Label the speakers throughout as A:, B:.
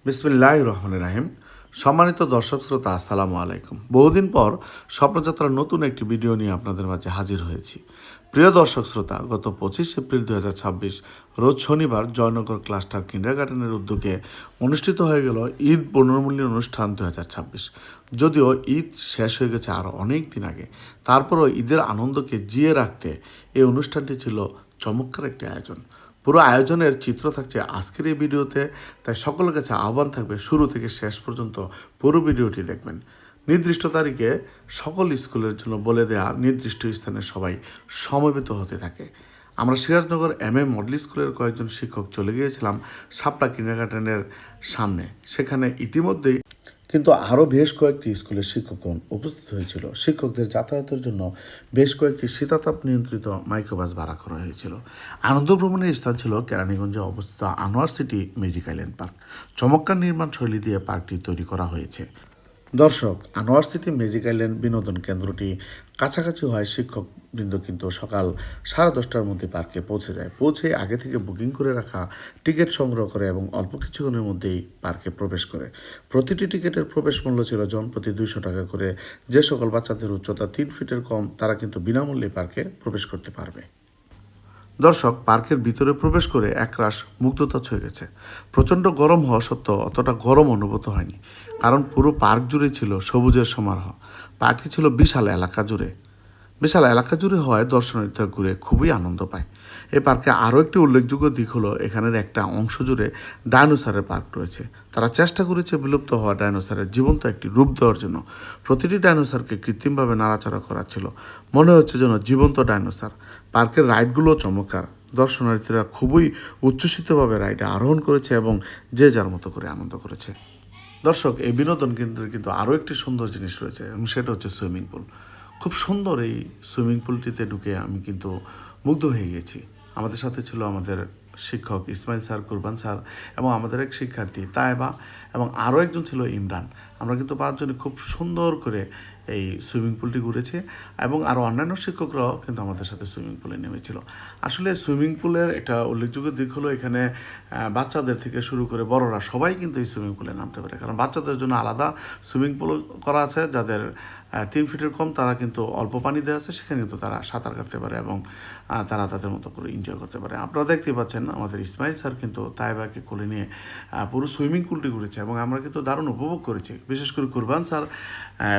A: বিসমিল্লাহির রহমানির রহিম। সম্মানিত দর্শক শ্রোতা, আসসালামু আলাইকুম। বহুদিন পর স্বপ্নযাত্রার নতুন একটি ভিডিও নিয়ে আপনাদের মাঝে হাজির হয়েছি। প্রিয় দর্শক শ্রোতা, গত 25 এপ্রিল 2026 রোজ শনিবার জয়নগর ক্লাস্টার কিন্ডারগার্টেনের উদ্যোগে অনুষ্ঠিত হয়ে গেল ঈদ পুনর্মূল্য অনুষ্ঠান 2026। যদিও ঈদ শেষ হয়ে গেছে আরও অনেক দিন আগে, তারপরও ঈদের আনন্দকে জিয়ে রাখতে এই অনুষ্ঠানটি ছিল চমৎকার একটি আয়োজন। পুরো আয়োজনের চিত্র থাকছে আজকের এই ভিডিওতে, তাই সকলের কাছে আহ্বান থাকবে শুরু থেকে শেষ পর্যন্ত পুরো ভিডিওটি দেখবেন। নির্দিষ্ট তারিখে সকল স্কুলের জন্য বলে দেয়া নির্দিষ্ট স্থানে সবাই সমবেত হতে থাকে। আমরা সিরাজনগর মডেল স্কুলের কয়েকজন শিক্ষক চলে গিয়েছিলাম শাপলা কিন্ডারগার্টেনের সামনে। সেখানে ইতিমধ্যেই কিন্তু আরও বেশ কয়েকটি স্কুলের শিক্ষকগণ উপস্থিত হয়েছিল। শিক্ষকদের যাতায়াতের জন্য বেশ কয়েকটি শীতাতাপ নিয়ন্ত্রিত মাইক্রোবাস ভাড়া করা হয়েছিল। আনন্দ ভ্রমণের স্থান ছিল কেরানীগঞ্জে অবস্থিত Anwar city magic island park. চমৎকার নির্মাণ শৈলী দিয়ে পার্কটি তৈরি করা হয়েছে। দর্শক, আনোয়ার সিটি ম্যাজিক আইল্যান্ড বিনোদন কেন্দ্রটি কাছাকাছি হয় শিক্ষকবৃন্দ কিন্তু সকাল 10:30টার মধ্যে পার্কে পৌঁছে যায়। পৌঁছে আগে থেকে বুকিং করে রাখা টিকিট সংগ্রহ করে এবং অল্প কিছুক্ষণের মধ্যেই পার্কে প্রবেশ করে। প্রতিটি টিকিটের প্রবেশ মূল্য ছিল জনপ্রতি 200 টাকা করে। যে সকল বাচ্চাদের উচ্চতা 3 ফিটের কম তারা কিন্তু বিনামূল্যে পার্কে প্রবেশ করতে পারবে। দর্শক, পার্কের ভিতরে প্রবেশ করে একরাশ মুগ্ধতা ছুঁয়ে গেছে। প্রচণ্ড গরম হওয়া সত্ত্বেও অতটা গরম অনুভূত হয়নি, কারণ পুরো পার্ক জুড়ে ছিল সবুজের সমারোহ। পার্কটি ছিল বিশাল এলাকা জুড়ে হওয়ায় দর্শনার্থীরা ঘুরে খুবই আনন্দ পায়। এই পার্কে আরও একটি উল্লেখযোগ্য দিক হলো এখানের একটা অংশ জুড়ে ডাইনোসরের পার্ক রয়েছে। তারা চেষ্টা করেছে বিলুপ্ত হওয়া ডাইনোসরের জীবন্ত একটি রূপ দেওয়ার জন্য। প্রতিটি ডাইনোসরকে কৃত্রিমভাবে নাড়াচাড়া করা ছিল, মনে হচ্ছে যেন জীবন্ত ডাইনোসর। পার্কের রাইডগুলো চমৎকার। দর্শনার্থীরা খুবই উচ্ছ্বসিতভাবে রাইডে আরোহণ করেছে এবং যে যার মতো করে আনন্দ করেছে। দর্শক, এই বিনোদন কেন্দ্রে কিন্তু আরও একটি সুন্দর জিনিস রয়েছে এবং সেটা হচ্ছে সুইমিং পুল। খুব সুন্দর এই সুইমিং পুলটিতে ঢুকে আমি কিন্তু মুগ্ধ হয়ে গেছি। আমাদের সাথে ছিল আমাদের শিক্ষক ইসমাইল স্যার, কুরবান স্যার এবং আমাদের এক শিক্ষার্থী তায়েবা এবং আরও একজন ছিল ইমরান। আমরা কিন্তু 5 জনে খুব সুন্দর করে এই সুইমিং পুলটি ঘুরেছি এবং আরও অন্যান্য শিক্ষকরাও কিন্তু আমাদের সাথে সুইমিং পুলে নেমেছিল। আসলে সুইমিং পুলের একটা উল্লেখযোগ্য দিক হলো এখানে বাচ্চাদের থেকে শুরু করে বড়রা সবাই কিন্তু এই সুইমিং পুলে নামতে পারে, কারণ বাচ্চাদের জন্য আলাদা সুইমিং পুল করা আছে। যাদের 3 ফিটের কম তারা কিন্তু অল্প পানি দেওয়া আছে, সেখানে কিন্তু তারা সাঁতার কাটতে পারে এবং তারা তাদের মতো করে এনজয় করতে পারে। আপনারা দেখতে পাচ্ছেন আমাদের ইসমাইল স্যার কিন্তু তাইবাকে কোলে নিয়ে পুরো সুইমিং পুলটি ঘুরেছে এবং আমরা কিন্তু দারুণ উপভোগ করেছি। বিশেষ করে কুরবান স্যার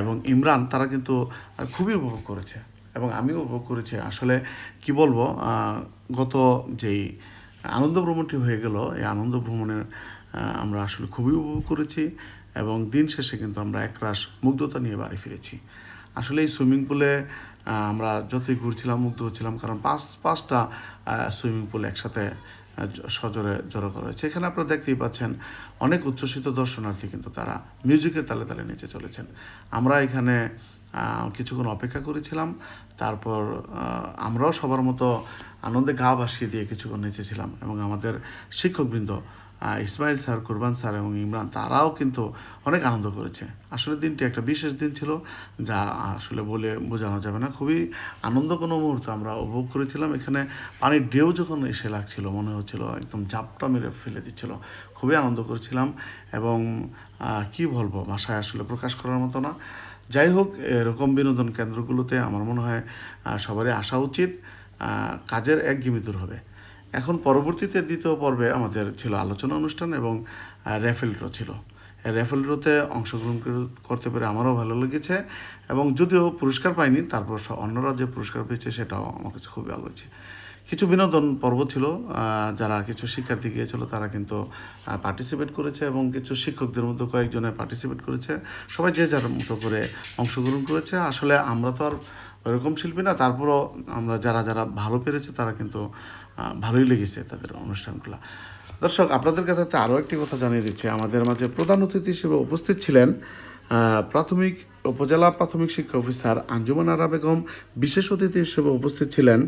A: এবং ইমরান তারা কিন্তু খুবই উপভোগ করেছে এবং আমিও উপভোগ করেছি। আসলে কি বলবো, গত যেই আনন্দ ভ্রমণটি হয়ে গেল, এই আনন্দ ভ্রমণে আমরা আসলে খুবই উপভোগ করেছি এবং দিন শেষে কিন্তু আমরা একরাশ মুগ্ধতা নিয়ে বাড়ি ফিরেছি। আসলে এই সুইমিং পুলে আমরা যতই ঘুরছিলাম মুগ্ধ হচ্ছিলাম, কারণ পাঁচটা সুইমিং পুল একসাথে সজোরে জড়ো করা হয়েছে। এখানে আপনারা দেখতেই পাচ্ছেন অনেক উচ্ছ্বসিত দর্শনার্থী কিন্তু তারা মিউজিকের তালে তালে নিচে চলেছেন। আমরা এখানে কিছুক্ষণ অপেক্ষা করেছিলাম, তারপর আমরাও সবার মতো আনন্দে গা ভাসিয়ে দিয়ে কিছুক্ষণ নেচেছিলাম এবং আমাদের শিক্ষকবৃন্দ ইসমাইল স্যার, কুরবান স্যার এবং ইমরান তারাও কিন্তু অনেক আনন্দ করেছে। আসলে দিনটি একটা বিশেষ দিন ছিল, যা আসলে বলে বোঝানো যাবে না। খুবই আনন্দ কোনো মুহূর্ত আমরা উপভোগ করেছিলাম। এখানে পানির ঢেউ যখন এসে লাগছিল মনে হচ্ছিল একদম ঝাপটা মেরে ফেলে দিচ্ছিল। খুবই আনন্দ করেছিলাম এবং কি বলবো, ভাষায় আসলে প্রকাশ করার মতো না। যাই হোক, এরকম বিনোদন কেন্দ্রগুলোতে আমার মনে হয় সবারই আসা উচিত। কাজের একঘেয়েমি দূর হবে। এখন পরবর্তীতে দ্বিতীয় পর্বে আমাদের ছিল আলোচনা অনুষ্ঠান এবং র্যাফেল ড্র ছিল। র্যাফেল ড্রতে অংশগ্রহণ করতে পেরে আমারও ভালো লেগেছে এবং যদিও পুরস্কার পাইনি, তারপর অন্যরা যে পুরস্কার পেয়েছে সেটাও আমার কাছে খুবই ভালো হয়েছে। কিছু বিনোদন পর্ব ছিল, যারা কিছু শিক্ষার্থী গিয়েছিল তারা কিন্তু পার্টিসিপেট করেছে এবং কিছু শিক্ষকদের মধ্যে কয়েকজনে পার্টিসিপেট করেছে। সবাই যে যার মতো করে অংশগ্রহণ করেছে। আসলে আমরা তো আর ওইরকম শিল্পী না, তারপরও আমরা যারা ভালো পেরেছে তারা কিন্তু ভালোই লেগেছে তাদের অনুষ্ঠানগুলো। দর্শক, আপনাদের কাছে আরও একটি কথা জানিয়ে দিচ্ছে, আমাদের মাঝে প্রধান অতিথি হিসেবে উপস্থিত ছিলেন উপজেলা প্রাথমিক শিক্ষা অফিসার আঞ্জুমান আরা বেগম। বিশেষ অতিথি হিসেবে উপস্থিত ছিলেন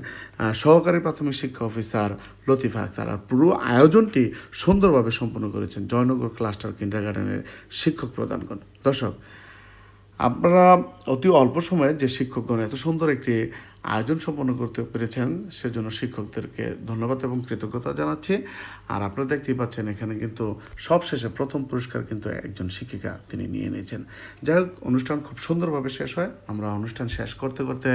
A: সহকারী প্রাথমিক শিক্ষা অফিসার লতিফা আক্তার। আর পুরো আয়োজনটি সুন্দরভাবে সম্পন্ন করেছেন জয়নগর ক্লাস্টার কিন্ডারগার্টেনের শিক্ষক প্রধানগণ। দর্শক, আপনারা অতি অল্প সময়ে যে শিক্ষকগণ এত সুন্দর একটি আয়োজন সম্পন্ন করতে পেরেছেন, সেজন্য শিক্ষকদেরকে ধন্যবাদ এবং কৃতজ্ঞতা জানাচ্ছি। আর আপনারা দেখতেই পাচ্ছেন এখানে কিন্তু সবশেষে প্রথম পুরস্কার কিন্তু একজন শিক্ষিকা তিনি নিয়ে নিয়েছেন। যাই হোক, অনুষ্ঠান খুব সুন্দরভাবে শেষ হয়। আমরা অনুষ্ঠান শেষ করতে করতে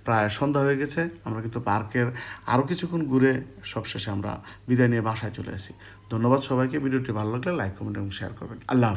A: প্রায় সন্ধ্যা হয়ে গেছে। আমরা কিন্তু পার্কের আরও কিছুক্ষণ ঘুরে সবশেষে আমরা বিদায় নিয়ে বাসায় চলে আসি। ধন্যবাদ সবাইকে। ভিডিওটি ভালো লাগলে লাইক, কমেন্ট এবং শেয়ার করবেন। আল্লাহ হাফেজ।